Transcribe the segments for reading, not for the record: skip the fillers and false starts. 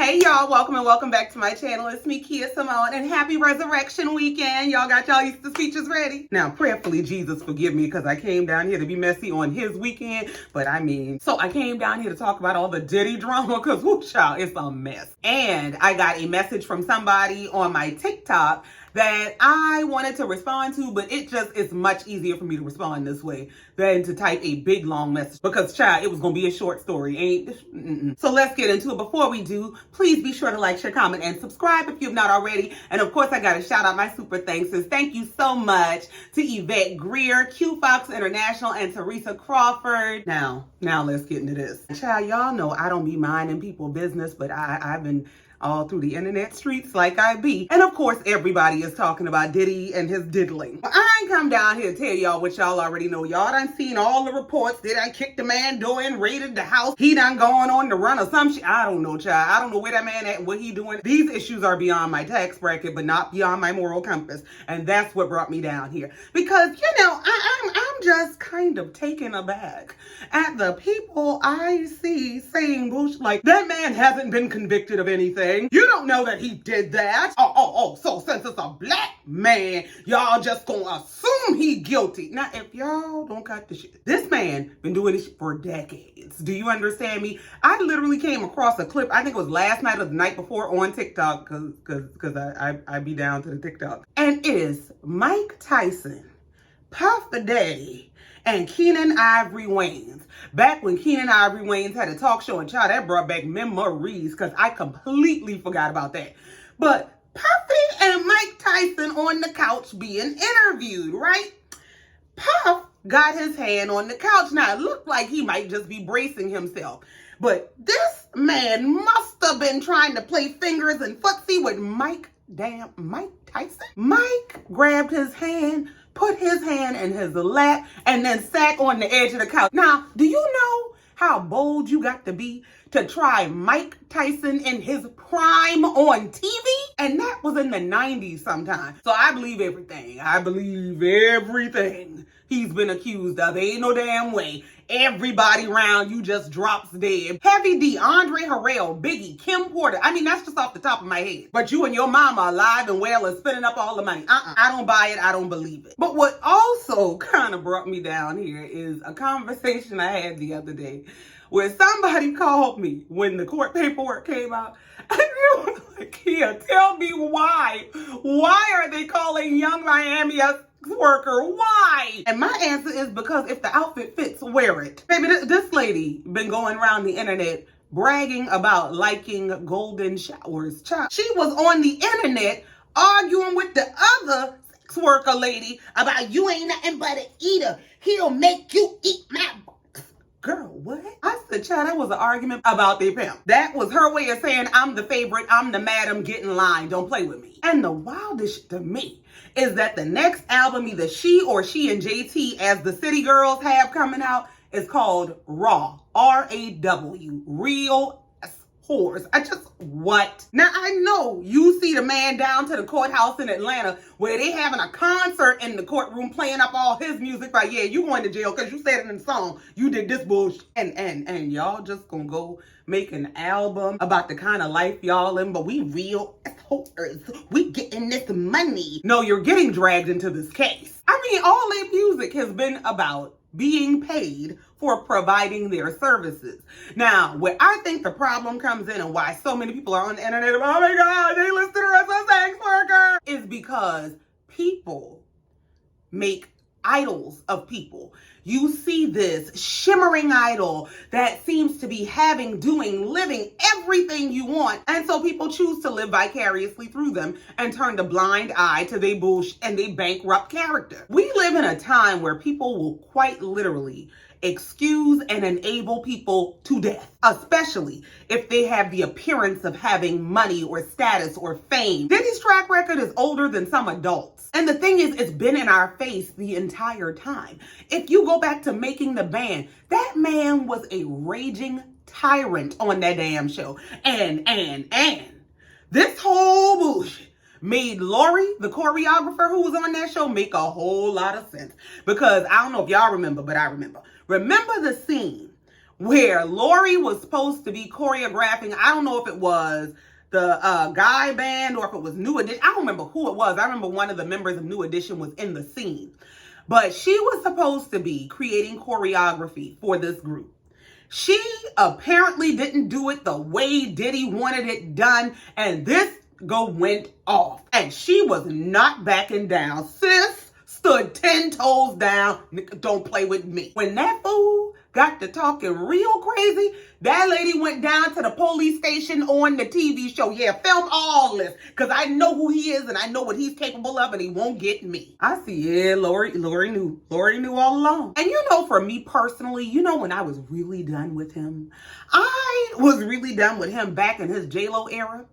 Hey y'all, welcome and welcome back to my channel. It's me, KiaSimone, and happy Resurrection Weekend. Y'all got y'all Easter speeches ready? Now, prayerfully, Jesus forgive me because I came down here to be messy on his weekend. But so I came down here to talk about all the Diddy drama because, whoo, child, it's a mess. And I got a message from somebody on my TikTok that I wanted to respond to, but it's much easier for me to respond this way than to type a big long message because, child, it was gonna be a short story. So let's get into it. Before we do, please be sure to like, share, comment, and subscribe if you've not already. And of course, I gotta shout out my super thanks. Thank you so much to Yvette Greer, Q Fox International, and Teresa Crawford. Now let's get into this. Child, y'all know I don't be minding people's business, but I've been all through the internet streets like I be. And of course, everybody is talking about Diddy and his diddling. I ain't come down here to tell y'all what y'all already know. Y'all done seen all the reports. They done kicked the man door and raided the house. He done gone on the run or some shit. I don't know, child. I don't know where that man at, what he doing. These issues are beyond my tax bracket, but not beyond my moral compass. And that's what brought me down here. Because, you know, I'm just kind of taken aback at the people I see saying bullshit like, that man hasn't been convicted of anything. You don't know that he did that. So since it's a black man, y'all just gonna assume he guilty. Now, if y'all don't cut the shit, this man been doing this shit for decades. Do you understand me? I literally came across a clip, I think it was last night or the night before on TikTok, because I be down to the TikTok. And it is Mike Tyson, Puff Daddy, and Keenen Ivory Wayans. Back when Keenen Ivory Wayans had a talk show, and child, that brought back memories because I completely forgot about that. But Puffy and Mike Tyson on the couch being interviewed, right? Puff got his hand on the couch. Now, it looked like he might just be bracing himself. But this man must have been trying to play fingers and footsie with Mike Tyson. Mike grabbed his hand, put his hand in his lap, and then sat on the edge of the couch. Now, do you know how bold you got to be to try Mike Tyson in his prime on TV? And that was in the 90s sometime. So I believe everything. I believe everything he's been accused of. There ain't no damn way everybody around you just drops dead. Heavy D, Andre Harrell, Biggie, Kim Porter. I mean, that's just off the top of my head. But you and your mama alive and well and spending up all the money. I don't buy it. I don't believe it. But what also kind of brought me down here is a conversation I had the other day where somebody called me when the court paperwork came out. And they was like, Kia, tell me why. Why are they calling Young Miami a worker? Why? And my answer is because if the outfit fits, wear it. Baby, this lady been going around the internet bragging about liking golden showers. Child, she was on the internet arguing with the other sex worker lady about you ain't nothing but an eater. He'll make you eat my girl, what? I said, child, that was an argument about their pimp. That was her way of saying, I'm the favorite, I'm the madam, get in line, don't play with me. And the wildest shit to me is that the next album, either she and JT, as the City Girls have coming out, is called Raw, R-A-W, Real Whores. What? Now, I know you see the man down to the courthouse in Atlanta where they having a concert in the courtroom playing up all his music, like, yeah, you going to jail because you said it in the song. You did this bullshit. And y'all just gonna go make an album about the kind of life y'all in, but we real whores. We getting this money. No, you're getting dragged into this case. I mean, all their music has been about being paid for providing their services. Now, where I think the problem comes in and why so many people are on the internet about, oh my God, they listed her as a sex worker, is because people make idols of people. You see this shimmering idol that seems to be living everything you want. And so people choose to live vicariously through them and turn a blind eye to their bullshit and their bankrupt character. We live in a time where people will quite literally excuse and enable people to death, especially if they have the appearance of having money or status or fame. Diddy's track record is older than some adults. And the thing is, it's been in our face the entire time. If you go back to making the band, that man was a raging tyrant on that damn show. And this whole bullshit made Lori, the choreographer who was on that show, make a whole lot of sense. Because I don't know if y'all remember, but I remember. Remember the scene where Lori was supposed to be choreographing. I don't know if it was the guy band or if it was New Edition. I don't remember who it was. I remember one of the members of New Edition was in the scene. But she was supposed to be creating choreography for this group. She apparently didn't do it the way Diddy wanted it done, and this went off. And she was not backing down. Sis stood 10 toes down. Don't play with me. When that fool got to talking real crazy, that lady went down to the police station on the TV show. Yeah, film all this, because I know who he is and I know what he's capable of, and he won't get me. I see, yeah, Lori knew all along. And you know, for me personally, you know, when I was really done with him, I was really done with him back in his J-Lo era,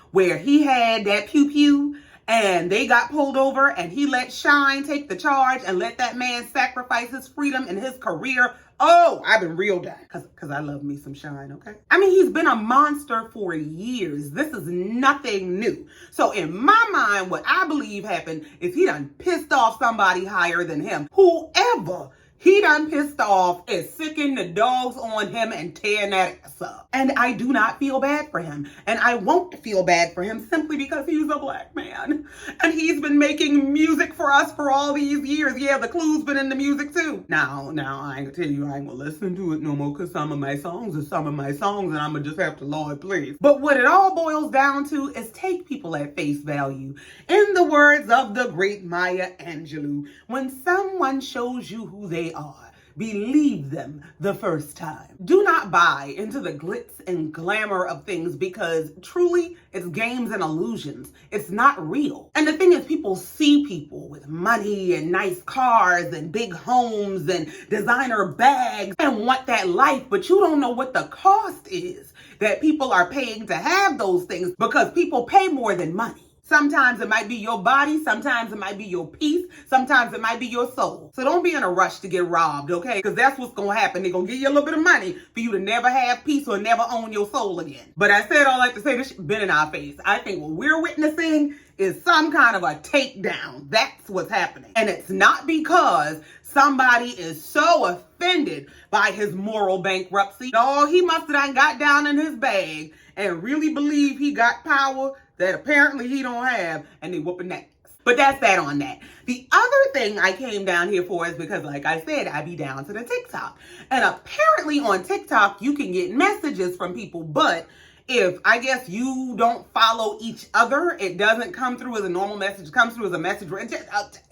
where he had that pew-pew and they got pulled over and he let Shine take the charge and let that man sacrifice his freedom and his career. Oh, I've been real done. Because I love me some Shine, okay? I mean, he's been a monster for years. This is nothing new. So in my mind, what I believe happened is he done pissed off somebody higher than him. Whoever he done pissed off is sicking the dogs on him and tearing that ass up. And I do not feel bad for him. And I won't feel bad for him simply because he's a black man. And he's been making music for us for all these years. Yeah, the clue's been in the music too. Now, I ain't gonna tell you I ain't gonna listen to it no more, because some of my songs are some of my songs and I'm gonna just have to, Lord, please. But what it all boils down to is take people at face value. In the words of the great Maya Angelou, when someone shows you who they are, believe them the first time. Do not buy into the glitz and glamour of things, because truly it's games and illusions. It's not real. And the thing is, people see people with money and nice cars and big homes and designer bags and want that life, but you don't know what the cost is that people are paying to have those things, because people pay more than money. Sometimes it might be your body. Sometimes it might be your peace. Sometimes it might be your soul. So don't be in a rush to get robbed, okay? Because that's what's going to happen. They're going to give you a little bit of money for you to never have peace or never own your soul again. But I said all that to say this shit been in our face. I think what we're witnessing is some kind of a takedown. That's what's happening. And it's not because somebody is so offended by his moral bankruptcy. No, he must have got down in his bag and really believe he got power that apparently he don't have, and they whooping that. But that's that on that. The other thing I came down here for is because, like I said, I be down to the TikTok. And apparently on TikTok, you can get messages from people, but if, I guess, you don't follow each other, it doesn't come through as a normal message. It comes through as a message.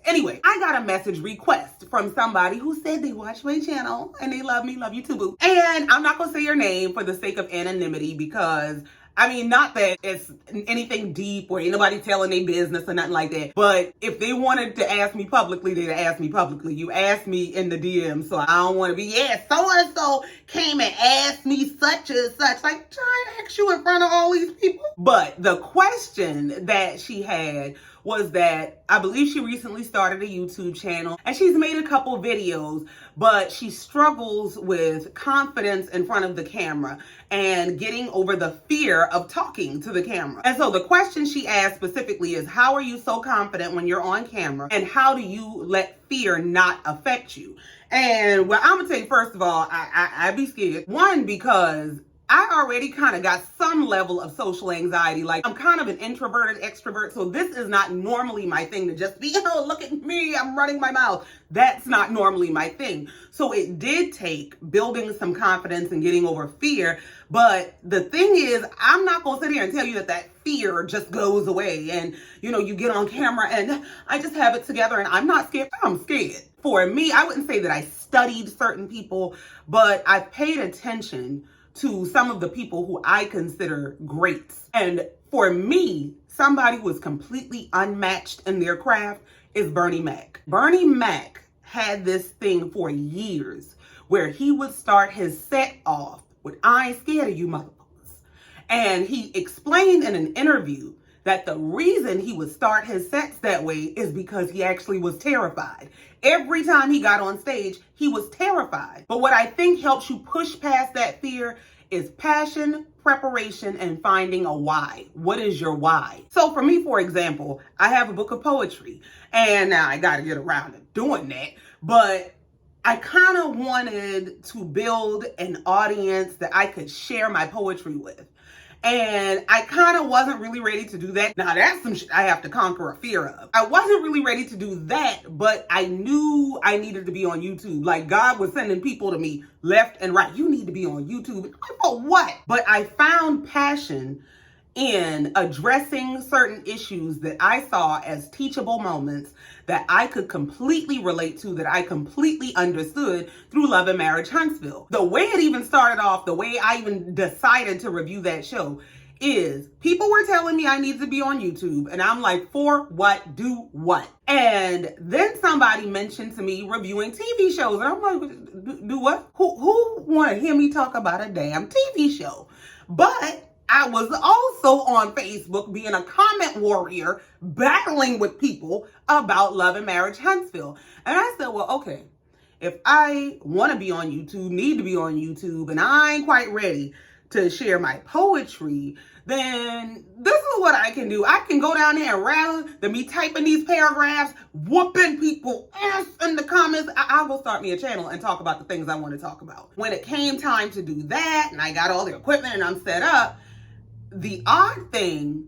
Anyway, I got a message request from somebody who said they watch my channel and they love me. Love you too, boo. And I'm not going to say your name for the sake of anonymity, because I mean, not that it's anything deep or anybody telling their business or nothing like that. But if they wanted to ask me publicly, they'd ask me publicly. You asked me in the DM, so I don't want to be, yeah, so-and-so came and asked me such and such. Like, trying to ask you in front of all these people. But the question that she had was that I believe she recently started a YouTube channel and she's made a couple videos, but she struggles with confidence in front of the camera and getting over the fear of talking to the camera. And so the question she asked specifically is, how are you so confident when you're on camera, and how do you let fear not affect you? And well, I'm gonna tell you, first of all, I be scared. One, because I already kind of got some level of social anxiety. Like, I'm kind of an introverted extrovert, so this is not normally my thing to just be, oh, look at me, I'm running my mouth. That's not normally my thing. So it did take building some confidence and getting over fear. But the thing is, I'm not going to sit here and tell you that that fear just goes away and, you know, you get on camera and I just have it together and I'm not scared. I'm scared. For me, I wouldn't say that I studied certain people, but I paid attention to some of the people who I consider greats. And for me, somebody who is completely unmatched in their craft is Bernie Mac. Bernie Mac had this thing for years where he would start his set off with, I ain't scared of you motherfuckers. And he explained in an interview that the reason he would start his sets that way is because he actually was terrified. Every time he got on stage, he was terrified. But what I think helps you push past that fear is passion, preparation, and finding a why. What is your why? So for me, for example, I have a book of poetry, and now I got to get around to doing that. But I kind of wanted to build an audience that I could share my poetry with. And I kind of wasn't really ready to do that. Now, that's some shit I have to conquer a fear of. I wasn't really ready to do that, but I knew I needed to be on YouTube. Like, God was sending people to me left and right. You need to be on YouTube. For what? But I found passion in addressing certain issues that I saw as teachable moments that I could completely relate to, that I completely understood through Love and Marriage Huntsville. The way it even started off, the way I even decided to review that show is people were telling me I need to be on YouTube, and I'm like, for what? Do what? And then somebody mentioned to me reviewing TV shows, and I'm like, do what? Who want to hear me talk about a damn TV show? But I was also on Facebook being a comment warrior, battling with people about Love and Marriage Huntsville. And I said, well, okay, if I want to be on YouTube, need to be on YouTube, and I ain't quite ready to share my poetry, then this is what I can do. I can go down there and rather than me typing these paragraphs, whooping people ass in the comments, I'll go start me a channel and talk about the things I want to talk about. When it came time to do that, and I got all the equipment and I'm set up, the odd thing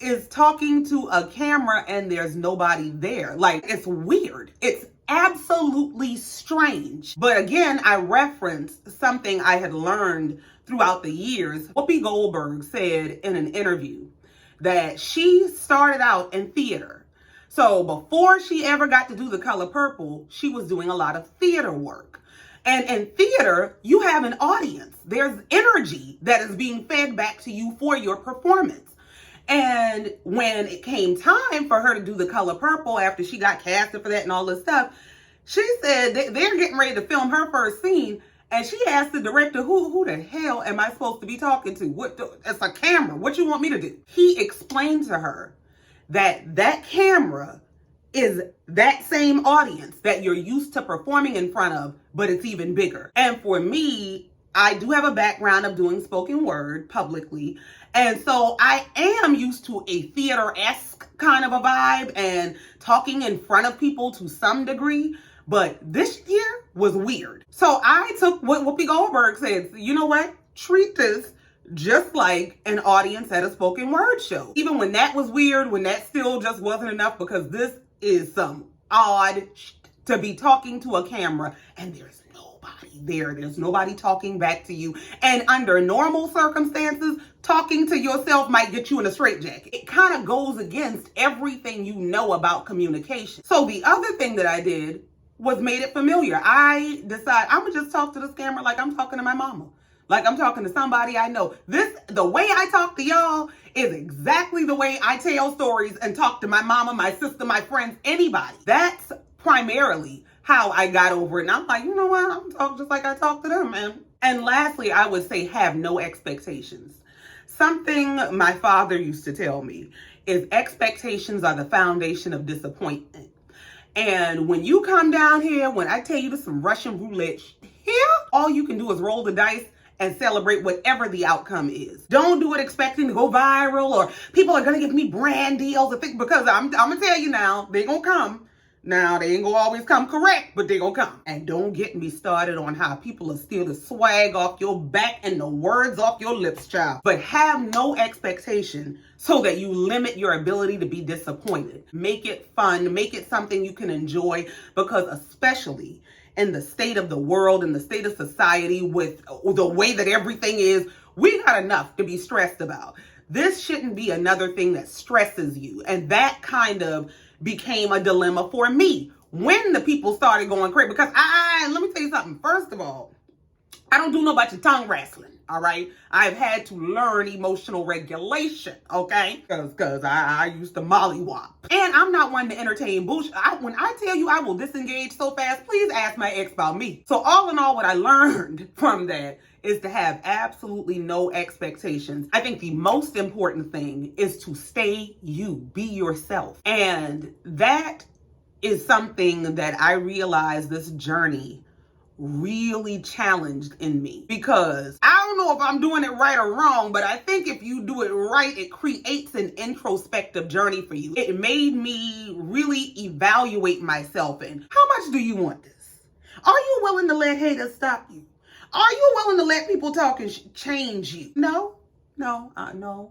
is talking to a camera and there's nobody there. Like, it's weird. It's absolutely strange. But again, I referenced something I had learned throughout the years. Whoopi Goldberg said in an interview that she started out in theater. So before she ever got to do The Color Purple, she was doing a lot of theater work. And in theater, you have an audience. There's energy that is being fed back to you for your performance. And when it came time for her to do The Color Purple, after she got casted for that and all this stuff, she said they're getting ready to film her first scene. And she asked the director, who the hell am I supposed to be talking to? It's a camera. What you want me to do? He explained to her that camera is that same audience that you're used to performing in front of, but it's even bigger. And for me, I do have a background of doing spoken word publicly. And so I am used to a theater-esque kind of a vibe and talking in front of people to some degree. But this year was weird. So I took what Whoopi Goldberg said. You know what? Treat this just like an audience at a spoken word show. Even when that was weird, when that still just wasn't enough, because this is some odd to be talking to a camera and there's nobody there. There's nobody talking back to you. And under normal circumstances, talking to yourself might get you in a straitjacket. It kind of goes against everything you know about communication. So the other thing that I did was made it familiar. I decided I'm gonna just talk to this camera like I'm talking to my mama. Like I'm talking to somebody I know. The way I talk to y'all is exactly the way I tell stories and talk to my mama, my sister, my friends, anybody. That's primarily how I got over it. And I'm like, you know what? I'm talking just like I talk to them, man. And lastly, I would say have no expectations. Something my father used to tell me is expectations are the foundation of disappointment. And when you come down here, when I tell you there's some Russian roulette here, all you can do is roll the dice and celebrate whatever the outcome is. Don't do it expecting to go viral or people are gonna give me brand deals because I'm gonna tell you now, they gonna come. Now, they ain't gonna always come correct, but they gonna come. And don't get me started on how people will steal the swag off your back and the words off your lips, child. But have no expectation so that you limit your ability to be disappointed. Make it fun, make it something you can enjoy, because especially in the state of the world, in the state of society, with the way that everything is, we got enough to be stressed about. This shouldn't be another thing that stresses you. And that kind of became a dilemma for me when the people started going crazy. Because let me tell you something. First of all, I don't do no bunch of tongue wrestling, all right? I've had to learn emotional regulation, okay? Because I used to mollywop. And I'm not one to entertain bullshit. When I tell you I will disengage so fast, please ask my ex about me. So all in all, what I learned from that is to have absolutely no expectations. I think the most important thing is to stay you, be yourself. And that is something that I realized this journey really challenged in me, because I don't know if I'm doing it right or wrong, but I think if you do it right, it creates an introspective journey for you. It made me really evaluate myself and how much do you want this? Are you willing to let haters stop you? Are you willing to let people talk and change you? No. No,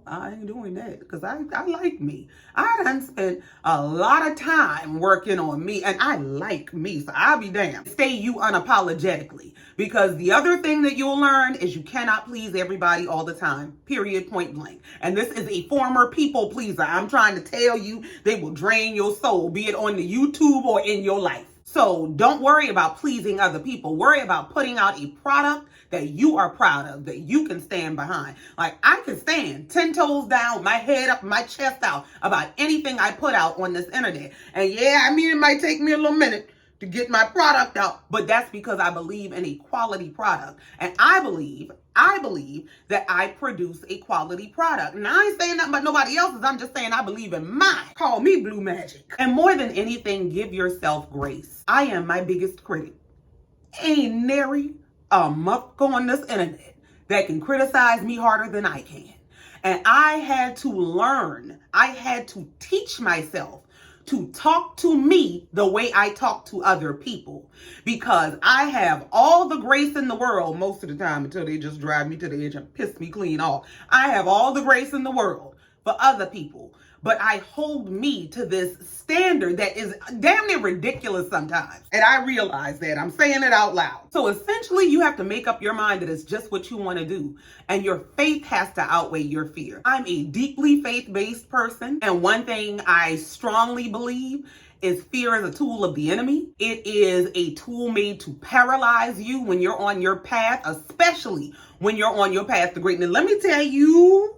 I ain't doing that because I like me. I done spent a lot of time working on me and I like me, so I'll be damned. Stay you unapologetically, because the other thing that you'll learn is you cannot please everybody all the time, period, point blank. And this is a former people pleaser. I'm trying to tell you, they will drain your soul, be it on the YouTube or in your life. So don't worry about pleasing other people. Worry about putting out a product that you are proud of, that you can stand behind. Like, I can stand 10 toes down, my head up, my chest out about anything I put out on this internet. And yeah, I mean, it might take me a little minute to get my product out, but that's because I believe in a quality product. And I believe that I produce a quality product. And I ain't saying nothing about nobody else's. I'm just saying I believe in mine. Call me Blue Magic. And more than anything, give yourself grace. I am my biggest critic. Ain't nary a muck on this internet that can criticize me harder than I can. And I had to learn, I had to teach myself to talk to me the way I talk to other people, because I have all the grace in the world most of the time until they just drive me to the edge and piss me clean off. I have all the grace in the world for other people, but I hold me to this standard that is damn near ridiculous sometimes. And I realize that. I'm saying it out loud. So essentially, you have to make up your mind that it's just what you want to do. And your faith has to outweigh your fear. I'm a deeply faith-based person. And one thing I strongly believe is fear is a tool of the enemy. It is a tool made to paralyze you when you're on your path, especially when you're on your path to greatness. Let me tell you,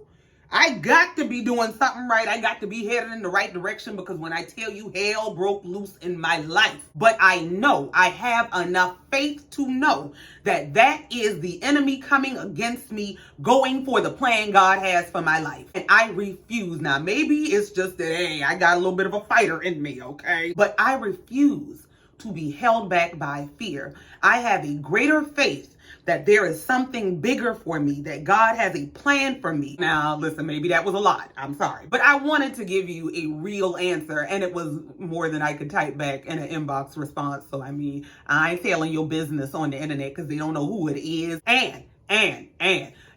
I got to be doing something right. I got to be headed in the right direction, because when I tell you, hell broke loose in my life. But I know, I have enough faith to know that that is the enemy coming against me, going for the plan God has for my life. And I refuse. Now, maybe it's just that, hey, I got a little bit of a fighter in me, okay? But I refuse to be held back by fear. I have a greater faith that there is something bigger for me, that God has a plan for me. Now, listen, maybe that was a lot. I'm sorry. But I wanted to give you a real answer, and it was more than I could type back in an inbox response. So, I mean, I ain't telling your business on the internet because they don't know who it is. And,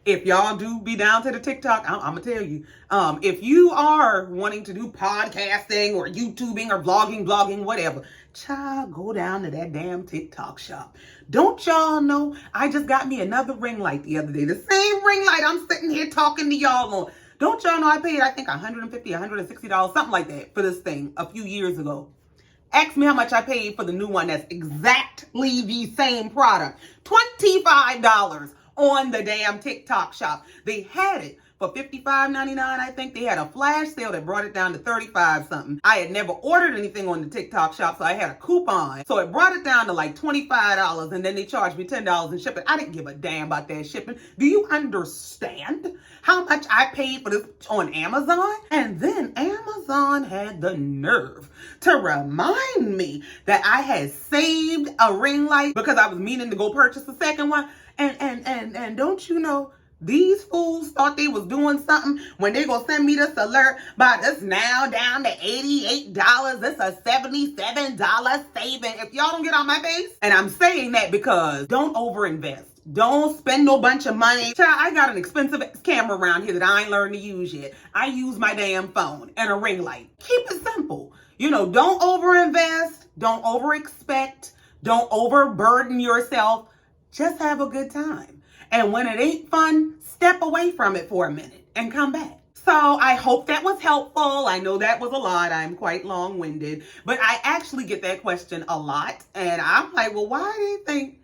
if y'all do be down to the TikTok, I'm going to tell you, if you are wanting to do podcasting or YouTubing or blogging, whatever, child, go down to that damn TikTok shop. Don't y'all know I just got me another ring light the other day? The same ring light I'm sitting here talking to y'all on. Don't y'all know I paid, I think, $150, $160, something like that for this thing a few years ago. Ask me how much I paid for the new one that's exactly the same product. $25 on the damn TikTok shop. They had it for $55.99, I think. They had a flash sale that brought it down to $35 something. I had never ordered anything on the TikTok shop, so I had a coupon. So it brought it down to like $25, and then they charged me $10 in shipping. I didn't give a damn about that shipping. Do you understand how much I paid for this on Amazon? And then Amazon had the nerve to remind me that I had saved a ring light because I was meaning to go purchase a second one. And don't you know, these fools thought they was doing something when they gonna send me this alert about this now down to $88. This a $77 saving. If y'all don't get on my face. And I'm saying that because don't overinvest. Don't spend no bunch of money. Child, I got an expensive camera around here that I ain't learned to use yet. I use my damn phone and a ring light. Keep it simple. You know, don't overinvest. Don't overexpect. Don't overburden yourself. Just have a good time. And when it ain't fun, step away from it for a minute and come back. So I hope that was helpful. I know that was a lot. I'm quite long-winded. But I actually get that question a lot. And I'm like, well, why do you think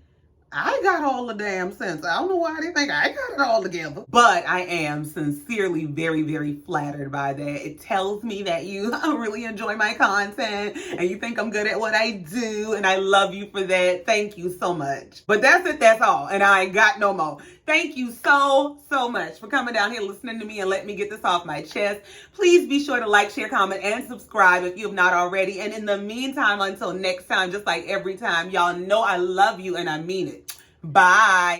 I got all the damn sense? I don't know why they think I got it all together. But I am sincerely very, very flattered by that. It tells me that you really enjoy my content and you think I'm good at what I do. And I love you for that. Thank you so much. But that's it. That's all. And I ain't got no more. Thank you so much for coming down here, listening to me, and let me get this off my chest. Please be sure to like, share, comment, and subscribe if you have not already. And in the meantime, until next time, just like every time, y'all know I love you and I mean it. Bye.